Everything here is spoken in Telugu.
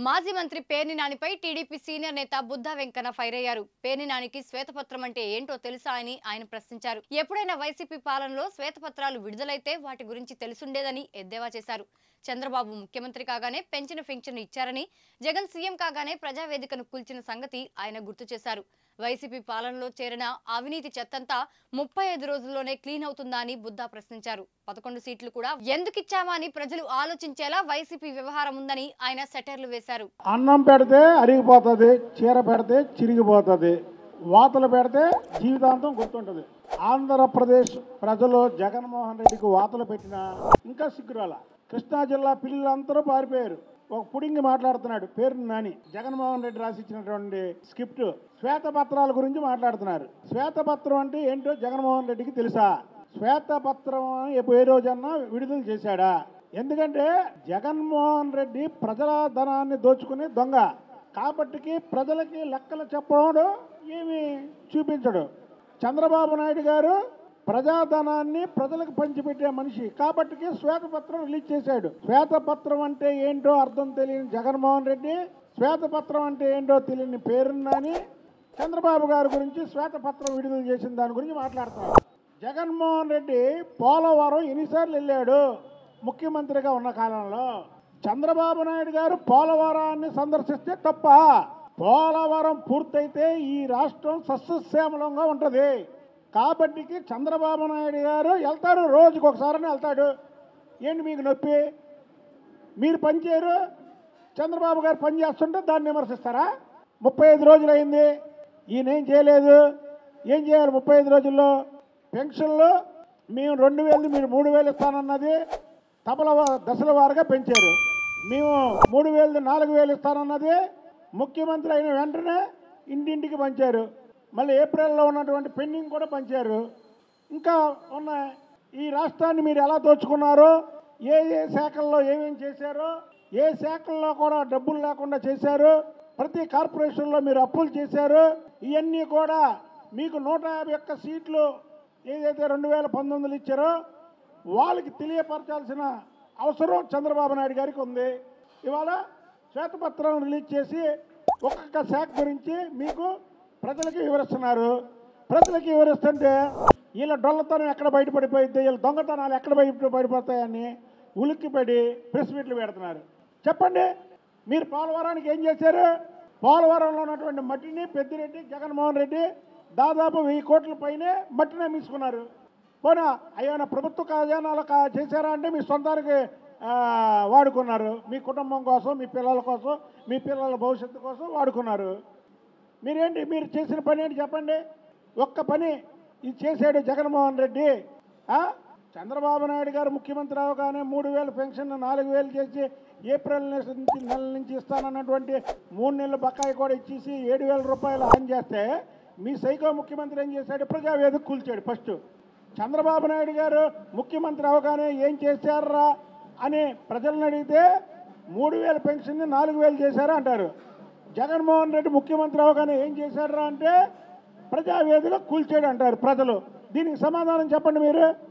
మాజీ మంత్రి పేర్ని నానిపై టీడీపీ సీనియర్ నేత బుద్ధా వెంకన్న ఫైర్ అయ్యారు. పేర్ని నానికి శ్వేతపత్రం అంటే ఏంటో తెలుసా అని ఆయన ప్రశ్నించారు. ఎప్పుడైనా వైసీపీ పాలనలో శ్వేతపత్రాలు విడుదలైతే వాటి గురించి తెలుసుండేదని ఎద్దేవా చేశారు. చంద్రబాబు ముఖ్యమంత్రి కాగానే పెంచిన పెన్షన్ ఇచ్చారని, జగన్ సీఎం కాగానే ప్రజావేదికను కూల్చిన సంగతి ఆయన గుర్తు చేశారు. వైసీపీ పాలనలో చేరిన అవినీతి చెత్తంతా 35 రోజుల్లోనే క్లీన్ అవుతుందా అని బుద్ధా ప్రశ్నించారు. 11 సీట్లు కూడా ఎందుకిచ్చామా అని ప్రజలు ఆలోచించేలా వైసీపీ వ్యవహారం ఉందని ఆయన సెటర్లు వేశారు. అన్నం పెడితే అరిగిపోతుంది, చీర పెడితే చిరిగిపోతుంది, వాతలు పెడితే జీవితాంతం గుర్తుంటుంది. ఆంధ్రప్రదేశ్ ప్రజలు జగన్మోహన్ రెడ్డికి వాతలు పెట్టినా ఇంకా సిగ్గురాల. కృష్ణా జిల్లా పిల్లలందరూ పారిపోయారు. ఒక పుడింగి మాట్లాడుతున్నాడు పేర్ని నాని. జగన్మోహన్ రెడ్డి రాసిచ్చినటువంటి స్క్రిప్ట్ శ్వేతపత్రాల గురించి మాట్లాడుతున్నారు. శ్వేతపత్రం అంటే ఏంటో జగన్మోహన్ రెడ్డికి తెలుసా? శ్వేతపత్రం ఏ రోజన్నా విడుదల చేశాడా? ఎందుకంటే జగన్మోహన్ రెడ్డి ప్రజల ధనాన్ని దోచుకుని దొంగ కాబట్టి ప్రజలకి లెక్కలు చెప్పడం ఏమి చూపించడు. చంద్రబాబు నాయుడు గారు ప్రజాధనాన్ని ప్రజలకు పంచిపెట్టే మనిషి కాబట్టి శ్వేతపత్రం రిలీజ్ చేశాడు. శ్వేతపత్రం అంటే ఏంటో అర్థం తెలియని జగన్మోహన్ రెడ్డి, శ్వేతపత్రం అంటే ఏంటో తెలియని పేర్ని నాని చంద్రబాబు గారి గురించి శ్వేతపత్రం విడుదల చేసిన దాని గురించి మాట్లాడుతున్నారు. జగన్మోహన్ రెడ్డి పోలవరం ఎన్నిసార్లు వెళ్ళాడు ముఖ్యమంత్రిగా ఉన్న కాలంలో? చంద్రబాబు నాయుడు గారు పోలవరాన్ని సందర్శిస్తే తప్ప? పోలవరం పూర్తయితే ఈ రాష్ట్రం సస్యశ్యామలంగా ఉంటుంది కాబట్టి చంద్రబాబు నాయుడు గారు వెళ్తాడు, రోజుకి ఒకసారి వెళ్తాడు. ఏంటి మీకు నొప్పి? మీరు పనిచేయరు, చంద్రబాబు గారు పని చేస్తుంటే దాన్ని విమర్శిస్తారా? 35 రోజులు అయింది, ఈయన ఏం చేయలేదు. ఏం చేయాలి 35 రోజుల్లో? పెన్షన్లు మేము 2000 మీరు 3000 ఇస్తానన్నది తపల దశల వారుగా పెంచారు. మేము 3000 4000 ఇస్తానన్నది ముఖ్యమంత్రి అయిన వెంటనే ఇంటింటికి పంచారు. మళ్ళీ ఏప్రిల్లో ఉన్నటువంటి పెండింగ్ కూడా పంచారు. ఇంకా ఉన్న ఈ రాష్ట్రాన్ని మీరు ఎలా దోచుకున్నారో, ఏ శాఖల్లో ఏమేమి చేశారో, ఏ శాఖల్లో కూడా డబ్బులు లేకుండా చేశారు, ప్రతి కార్పొరేషన్లో మీరు అప్పులు చేశారు. ఇవన్నీ కూడా మీకు 151 సీట్లు ఏదైతే 2019 ఇచ్చారో వాళ్ళకి తెలియపరచాల్సిన అవసరం చంద్రబాబు నాయుడు గారికి ఉంది. ఇవాళ శ్వేతపత్రం రిలీజ్ చేసి ఒక్కొక్క శాఖ గురించి మీకు ప్రజలకి వివరిస్తున్నారు. ప్రజలకి వివరిస్తుంటే వీళ్ళ డొల్లతనం ఎక్కడ బయటపడిపోయింది, వీళ్ళ దొంగతనాలు ఎక్కడ బయటపడిపోతాయని ఉలిక్కిపడి ప్రెస్ మీట్లు పెడుతున్నారు. చెప్పండి, మీరు పోలవరానికి ఏం చేశారు? పోలవరంలో ఉన్నటువంటి మట్టిని పెద్దిరెడ్డి జగన్మోహన్ రెడ్డి దాదాపు 1000 కోట్ల పైనే మట్టిని అమ్మించుకున్నారు. పోనా అయ్యా ప్రభుత్వ ఖజానాలు చేశారా అంటే మీ సొంతానికి వాడుకున్నారు. మీ కుటుంబం కోసం, మీ పిల్లల కోసం, మీ పిల్లల భవిష్యత్తు కోసం వాడుకున్నారు. మీరేంటి, మీరు చేసిన పని ఏంటి చెప్పండి? ఒక్క పని ఇది చేశాడు జగన్మోహన్ రెడ్డి. చంద్రబాబు నాయుడు గారు ముఖ్యమంత్రి అవగానే 3000 పెన్షన్ 4000 చేసి ఏప్రిల్ నెల నుంచి ఇస్తానన్నటువంటి 3 నెలల బకాయి కూడా ఇచ్చేసి 7000 రూపాయలు ఆన్ చేస్తే మీ సైకో ముఖ్యమంత్రి ఏం చేశాడు? ప్రజావేదిక కూల్చాడు. ఫస్ట్ చంద్రబాబు నాయుడు గారు ముఖ్యమంత్రి అవగానే ఏం చేశారా అని ప్రజలను అడిగితే 3000 పెన్షన్ని 4000 చేశారా అంటారు. జగన్మోహన్ రెడ్డి ముఖ్యమంత్రి అవగానే ఏం చేశారా అంటే ప్రజావేదిక కూల్చాడు అంటారు ప్రజలు. దీనికి సమాధానం చెప్పండి మీరు.